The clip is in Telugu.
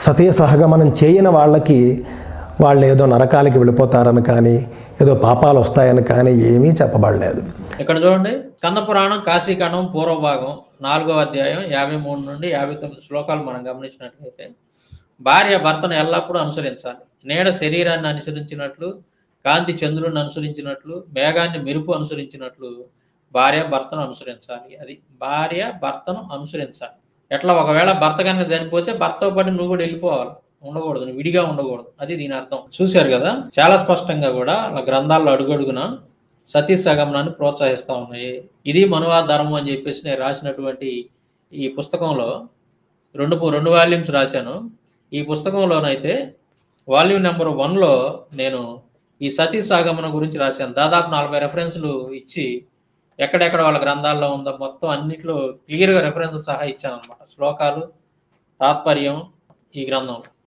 సతీయ సహగమనం చేయని వాళ్ళకి వాళ్ళు ఏదో నరకాలకి వెళ్ళిపోతారని కానీ ఏదో పాపాలు వస్తాయని కానీ ఏమీ చెప్పబడలేదు. ఇక్కడ చూడండి, స్కంద పురాణం కాశీఖండం పూర్వభాగం 4వ అధ్యాయం 53 నుండి 59 శ్లోకాలు మనం గమనించినట్లయితే, భార్య భర్తను ఎల్లప్పుడూ అనుసరించాలి. నీడ శరీరాన్ని అనుసరించినట్లు, కాంతి చంద్రుడిని అనుసరించినట్లు, మేఘాన్ని మెరుపు అనుసరించినట్లు భార్య భర్తను అనుసరించాలి. అది భార్య భర్తను అనుసరించాలి. ఎట్లా ఒకవేళ భర్త కనుక చనిపోతే భర్తతో పాటు నువ్వు కూడా వెళ్ళిపోవాలి, ఉండకూడదు, నువ్వు విడిగా ఉండకూడదు. అది దీని అర్థం. చూశారు కదా, చాలా స్పష్టంగా కూడా గ్రంథాల్లో అడుగడుగున సతీ సహగమనాన్ని ప్రోత్సహిస్తూ ఉన్నాయి. ఇది మనువాద ధర్మం అని చెప్పేసి నేను రాసినటువంటి ఈ పుస్తకంలో రెండు వాల్యూమ్స్ రాశాను. ఈ పుస్తకంలోనైతే వాల్యూమ్ నెంబర్ 1లో నేను ఈ సతీ సహగమనం గురించి రాశాను. దాదాపు 40 రెఫరెన్స్లు ఇచ్చి ఎక్కడెక్కడ వాళ్ళ గ్రంథాల్లో ఉందో మొత్తం అన్నిట్లో క్లియర్గా రెఫరెన్స్ సహా ఇచ్చాను అనమాట. శ్లోకాలు, తాత్పర్యం ఈ గ్రంథంలో.